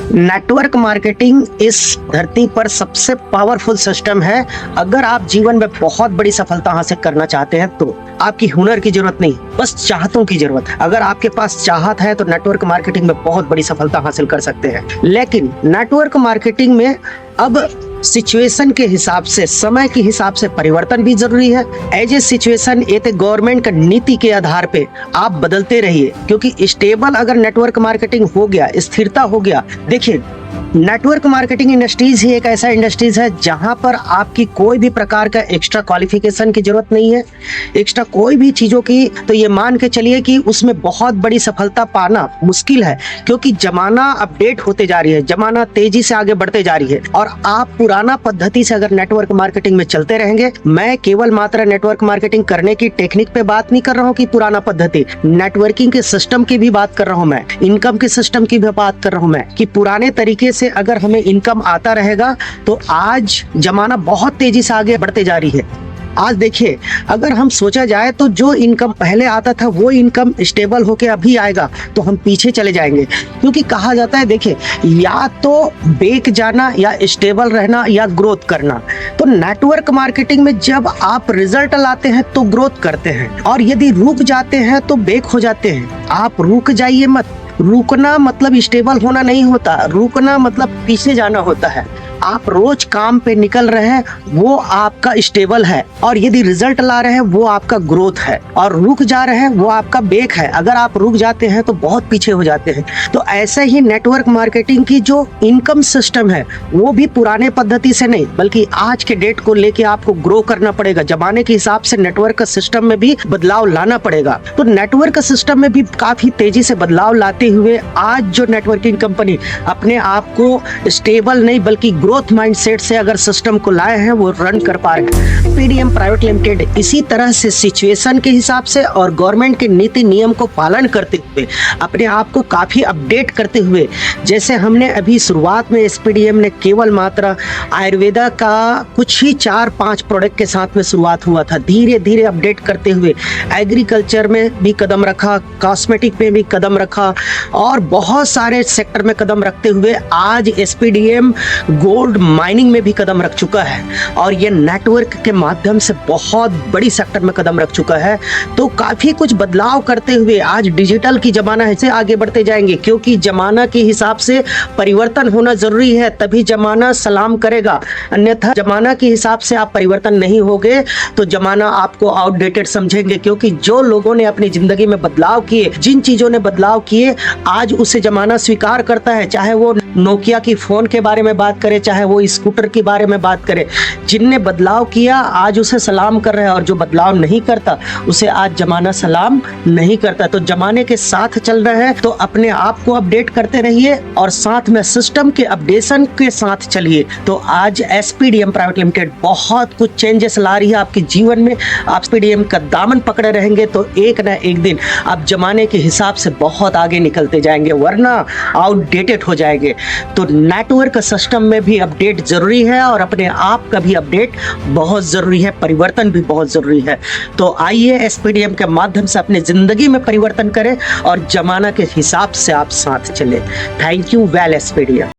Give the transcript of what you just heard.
Network marketing इस धरती पर सबसे पावरफुल सिस्टम है। अगर आप जीवन में बहुत बड़ी सफलता हासिल करना चाहते हैं तो आपकी हुनर की जरूरत नहीं, बस चाहतों की जरूरत है। अगर आपके पास चाहत है तो नेटवर्क मार्केटिंग में बहुत बड़ी सफलता हासिल कर सकते हैं। लेकिन नेटवर्क मार्केटिंग में अब सिचुएशन के हिसाब से, समय के हिसाब से परिवर्तन भी जरूरी है। एज ए सिचुएशन ये गवर्नमेंट का नीति के आधार पे आप बदलते रहिए, क्योंकि स्टेबल अगर नेटवर्क मार्केटिंग हो गया, स्थिरता हो गया। देखिए, नेटवर्क मार्केटिंग इंडस्ट्रीज ही एक ऐसा इंडस्ट्रीज है जहां पर आपकी कोई भी प्रकार का एक्स्ट्रा क्वालिफिकेशन की जरूरत नहीं है, एक्स्ट्रा कोई भी चीजों की। तो ये मान के चलिए कि उसमें बहुत बड़ी सफलता पाना मुश्किल है, क्योंकि जमाना अपडेट होते जा रही है, जमाना तेजी से आगे बढ़ते जा रही है। और आप पुराना पद्धति से अगर नेटवर्क मार्केटिंग में चलते रहेंगे, मैं केवल मात्र नेटवर्क मार्केटिंग करने की टेक्निक पे बात नहीं कर रहा हूँ कि पुराना पद्धति, नेटवर्किंग के सिस्टम की भी बात कर रहा हूँ मैं, इनकम के सिस्टम की भी बात कर रहा हूँ मैं, कि पुराने तरीके से अगर हमें इनकम आता रहेगा तो आज जमाना बहुत तेजी से आगे बढ़ते जा रही है। आज देखिए, अगर हम सोचा जाए तो जो इनकम पहले आता था वो इनकम स्टेबल होके अभी आएगा तो हम पीछे चले जाएंगे। क्योंकि कहा जाता है, देखिए, या तो बेक जाना या स्टेबल रहना या ग्रोथ करना। तो नेटवर्क मार्केटिंग में जब आप रिजल्ट लाते हैं तो ग्रोथ करते हैं, और यदि रुक जाते हैं तो बेक हो जाते हैं। आप रुक जाइए मत। रुकना मतलब स्टेबल होना नहीं होता, रुकना मतलब पीछे जाना होता है। आप रोज काम पे निकल रहे हैं वो आपका स्टेबल है, और यदि रिजल्ट ला रहे हैं वो आपका ग्रोथ है, और रुक जा रहे हैं वो आपका बेक है। अगर आप रुक जाते हैं तो बहुत पीछे हो जाते हैं। तो ऐसे ही नेटवर्क मार्केटिंग की जो इनकम सिस्टम है वो भी पुराने पद्धति से नहीं, बल्कि आज के डेट को लेके आपको ग्रो करना पड़ेगा। जमाने के हिसाब से नेटवर्क सिस्टम में भी बदलाव लाना पड़ेगा। तो नेटवर्क सिस्टम में भी काफी तेजी से बदलाव लाते हुए आज जो नेटवर्किंग कंपनी अपने आप को स्टेबल नहीं बल्कि ग्रोथ माइंडसेट से अगर सिस्टम को लाए हैं वो रन कर पा रहे हैं। एसपीडीएम प्राइवेट लिमिटेड इसी तरह से सिचुएशन के हिसाब से और गवर्नमेंट के नीति नियम को पालन करते हुए अपने आप को काफी अपडेट करते हुए, जैसे हमने अभी शुरुआत में एसपीडीएम ने केवल मात्र आयुर्वेदा का कुछ ही 4-5 प्रोडक्ट के साथ में शुरुआत हुआ था, धीरे धीरे अपडेट करते हुए एग्रीकल्चर में भी कदम रखा, कॉस्मेटिक में भी कदम रखा, और बहुत सारे सेक्टर में कदम रखते हुए आज एसपीडीएम गोल्ड माइनिंग में भी कदम रख चुका है, और ये नेटवर्क के माध्यम से बहुत बड़ी सेक्टर में कदम रख चुका है। तो काफी कुछ बदलाव करते हुए आज डिजिटल की जमाना है से आगे बढ़ते जाएंगे, क्योंकि जमाना के हिसाब से परिवर्तन होना जरूरी है, तभी जमाना सलाम करेगा। अन्यथा जमाना के हिसाब से आप परिवर्तन नहीं होगे तो जमाना आपको आउटडेटेड समझेंगे। क्योंकि जो लोगों ने अपनी जिंदगी में बदलाव किए, जिन चीजों ने बदलाव किए, आज उसे जमाना स्वीकार करता है। चाहे वो नोकिया की फोन के बारे में बात करे, चाहे वो स्कूटर के बारे में बात करे, जिनने बदलाव किया आज उसे सलाम कर रहे हैं, और जो बदलाव नहीं करता उसे आज जमाना सलाम नहीं करता। तो जमाने के साथ चल रहे हैं तो अपने आप को अपडेट करते रहिए और साथ में सिस्टम के अपडेशन के साथ चलिए। तो आज एसपीडीएम प्राइवेट लिमिटेड बहुत कुछ चेंजेस ला रही है आपके जीवन में। आप एसपीडीएम का दामन पकड़े रहेंगे तो एक ना एक दिन आप जमाने के हिसाब से बहुत आगे निकलते जाएंगे, वरना आउटडेटेड हो जाएंगे। तो नेटवर्क सिस्टम में भी अपडेट जरूरी है और अपने आप का भी अपडेट बहुत जरूरी है, परिवर्तन भी बहुत जरूरी है। तो आइए एसपीडीएम के माध्यम से अपनी जिंदगी में परिवर्तन करें और जमाना के हिसाब से आप साथ चले। Thank you well SPDM.